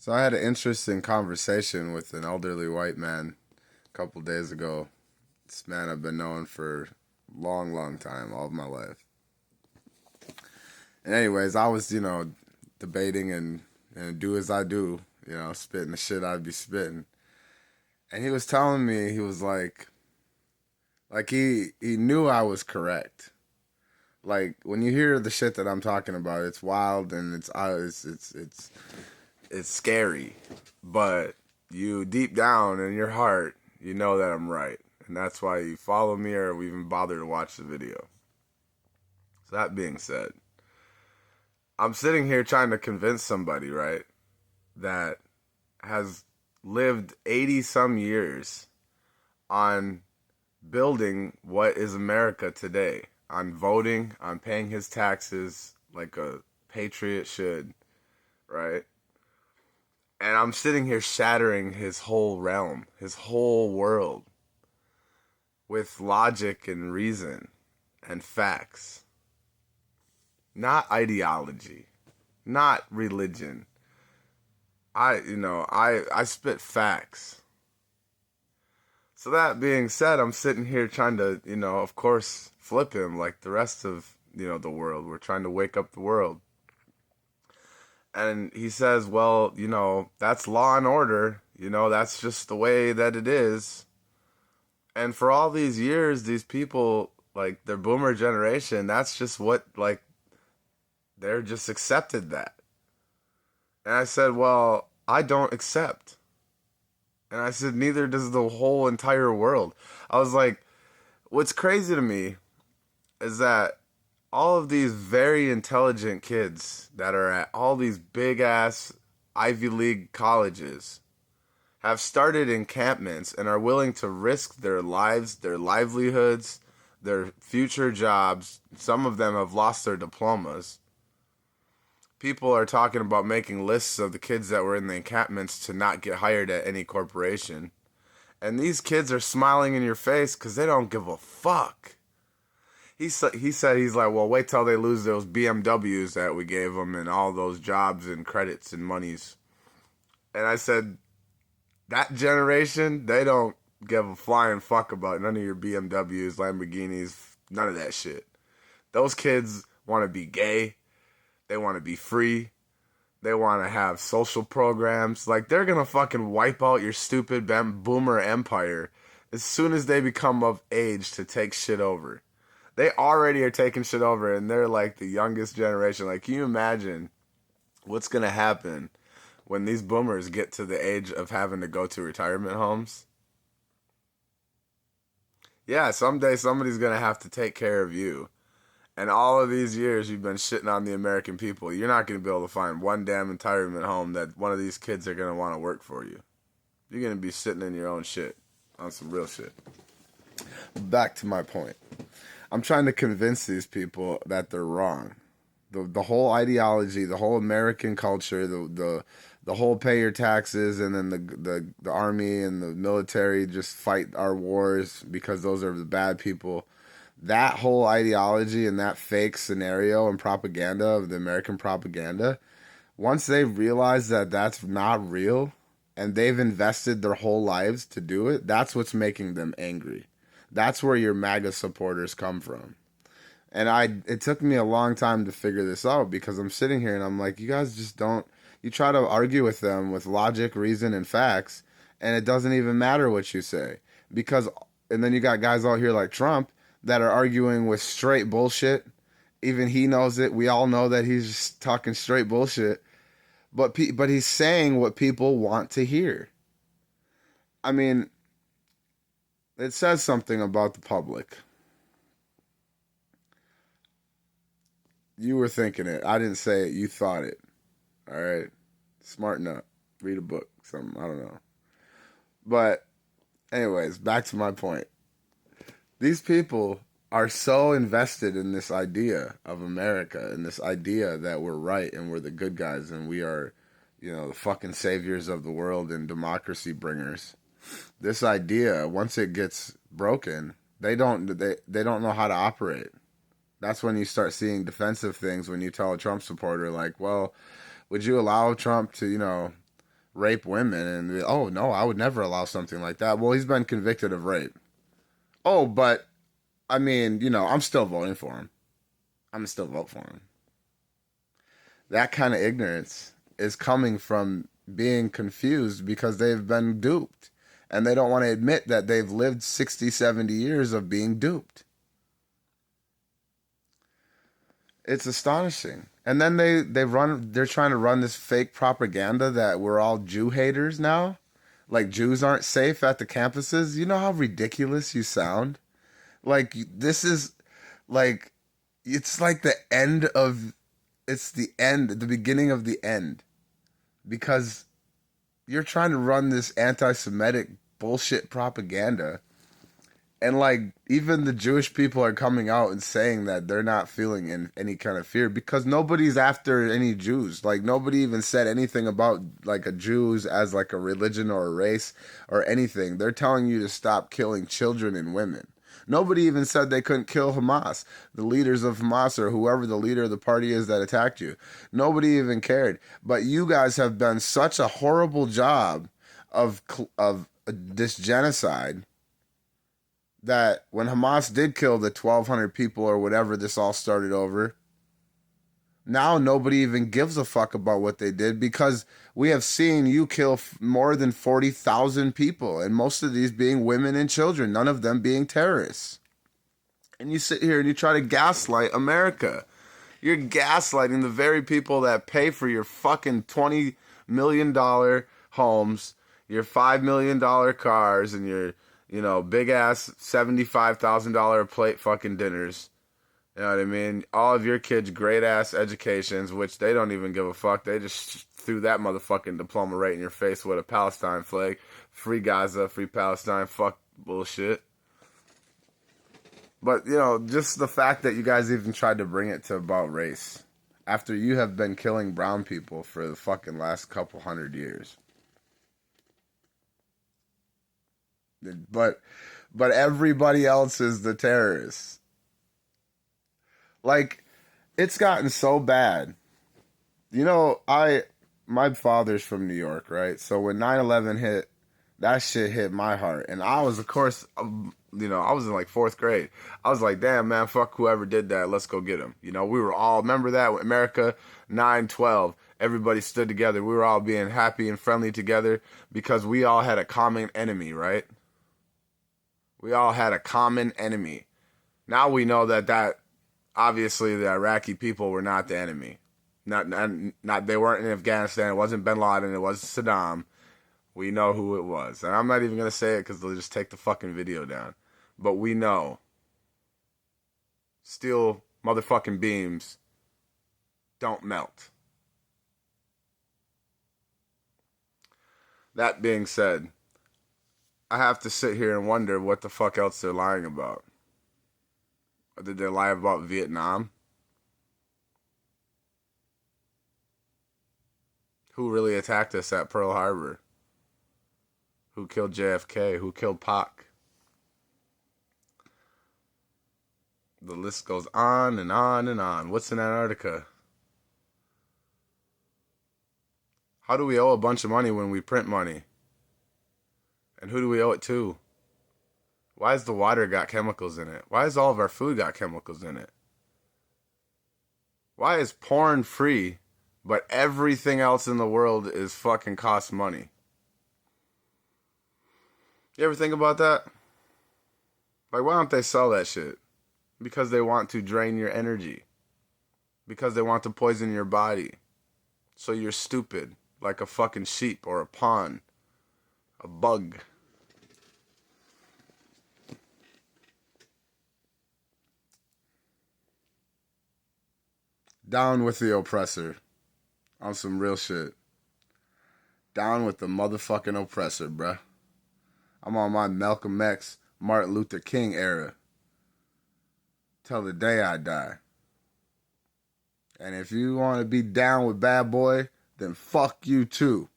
So I had an interesting conversation with an elderly white man a couple days ago. This man I've been knowing for a long, long time, all of my life. And anyways, I was, debating and do as I do, spitting the shit I'd be spitting. And he was telling me, he was like he knew I was correct. Like when you hear the shit that I'm talking about, it's wild and it's scary, but you deep down in your heart, you know that I'm right, and that's why you follow me or even bother to watch the video. So that being said, I'm sitting here trying to convince somebody, right, that has lived 80 some years on building what is America today, on voting, on paying his taxes like a patriot should, right? And I'm sitting here shattering his whole realm, his whole world with logic and reason and facts. Not ideology, not religion. I spit facts. So that being said, I'm sitting here trying to, of course, flip him like the rest of, the world. We're trying to wake up the world. And he says, well, that's law and order. That's just the way that it is. And for all these years, these people, like, their boomer generation, that's just what, like, they're just accepted that. And I said, well, I don't accept. And I said, neither does the whole entire world. I was like, what's crazy to me is that all of these very intelligent kids that are at all these big ass Ivy League colleges have started encampments and are willing to risk their lives, their livelihoods, their future jobs. Some of them have lost their diplomas. People are talking about making lists of the kids that were in the encampments to not get hired at any corporation. And these kids are smiling in your face because they don't give a fuck. He said, he's like, well, wait till they lose those BMWs that we gave them and all those jobs and credits and monies. And I said, that generation, they don't give a flying fuck about none of your BMWs, Lamborghinis, none of that shit. Those kids want to be gay. They want to be free. They want to have social programs. Like, they're going to fucking wipe out your stupid boomer empire as soon as they become of age to take shit over. They already are taking shit over, and they're like the youngest generation. Like, can you imagine what's going to happen when these boomers get to the age of having to go to retirement homes? Yeah, someday somebody's going to have to take care of you. And all of these years you've been shitting on the American people. You're not going to be able to find one damn retirement home that one of these kids are going to want to work for you. You're going to be sitting in your own shit on some real shit. Back to my point. I'm trying to convince these people that they're wrong. The whole ideology, the whole American culture, the whole pay your taxes, and then the army and the military just fight our wars because those are the bad people. That whole ideology and that fake scenario and propaganda of the American propaganda, once they realize that that's not real and they've invested their whole lives to do it, that's what's making them angry. That's where your MAGA supporters come from. And it took me a long time to figure this out because I'm sitting here and I'm like, you guys just don't, you try to argue with them with logic, reason, and facts, and it doesn't even matter what you say. And then you got guys out here like Trump that are arguing with straight bullshit. Even he knows it. We all know that he's just talking straight bullshit. But he's saying what people want to hear. I mean, it says something about the public. You were thinking it. I didn't say it. You thought it. All right. Smarten up. Read a book. Something. I don't know. But, anyways, back to my point. These people are so invested in this idea of America and this idea that we're right and we're the good guys and we are, the fucking saviors of the world and democracy bringers. This idea, once it gets broken, they don't know how to operate. That's when you start seeing defensive things when you tell a Trump supporter like, well, would you allow Trump to, rape women and oh no, I would never allow something like that. Well, he's been convicted of rape. Oh, but I mean, I'm still voting for him. I'm still vote for him. That kind of ignorance is coming from being confused because they've been duped and they don't want to admit that they've lived 60, 70 years of being duped. It's astonishing. And then they're trying to run this fake propaganda that we're all Jew haters now. Like Jews aren't safe at the campuses. You know how ridiculous you sound? Like this is like it's like the beginning of the end. Because you're trying to run this anti-Semitic bullshit propaganda. And like even the Jewish people are coming out and saying that they're not feeling any kind of fear because nobody's after any Jews. Like nobody even said anything about like a Jews as like a religion or a race or anything. They're telling you to stop killing children and women. Nobody even said they couldn't kill Hamas, the leaders of Hamas or whoever the leader of the party is that attacked you. Nobody even cared. But you guys have done such a horrible job of this genocide that when Hamas did kill the 1,200 people or whatever this all started over, now nobody even gives a fuck about what they did because we have seen you kill more than 40,000 people, and most of these being women and children, none of them being terrorists. And you sit here and you try to gaslight America. You're gaslighting the very people that pay for your fucking $20 million homes, your $5 million cars, and your big ass $75,000 a plate fucking dinners. You know what I mean? All of your kids' great ass educations, which they don't even give a fuck. They just threw that motherfucking diploma right in your face with a Palestine flag. Free Gaza, free Palestine, fuck bullshit. But, just the fact that you guys even tried to bring it to about race after you have been killing brown people for the fucking last couple hundred years. But everybody else is the terrorists. Like, it's gotten so bad. My father's from New York, right? So when 9/11 hit, that shit hit my heart. And I was, of course, I was in like 4th grade. I was like, damn, man, fuck whoever did that. Let's go get him. We were all, remember that? America 9/12. Everybody stood together. We were all being happy and friendly together because we all had a common enemy, right? We all had a common enemy. Now we know that obviously the Iraqi people were not the enemy. Not they weren't in Afghanistan. It wasn't Bin Laden. It wasn't Saddam. We know who it was. And I'm not even going to say it because they'll just take the fucking video down. But we know. Steel motherfucking beams don't melt. That being said, I have to sit here and wonder what the fuck else they're lying about. Did they lie about Vietnam? Who really attacked us at Pearl Harbor? Who killed JFK? Who killed Pac? The list goes on and on and on. What's in Antarctica? How do we owe a bunch of money when we print money? And who do we owe it to? Why has the water got chemicals in it? Why has all of our food got chemicals in it? Why is porn free, but everything else in the world is fucking cost money? You ever think about that? Like, why don't they sell that shit? Because they want to drain your energy. Because they want to poison your body. So you're stupid, like a fucking sheep or a pawn. A bug. Down with the oppressor. On some real shit. Down with the motherfucking oppressor, bruh. I'm on my Malcolm X, Martin Luther King era. Till the day I die. And if you want to be down with Bad Boy, then fuck you too.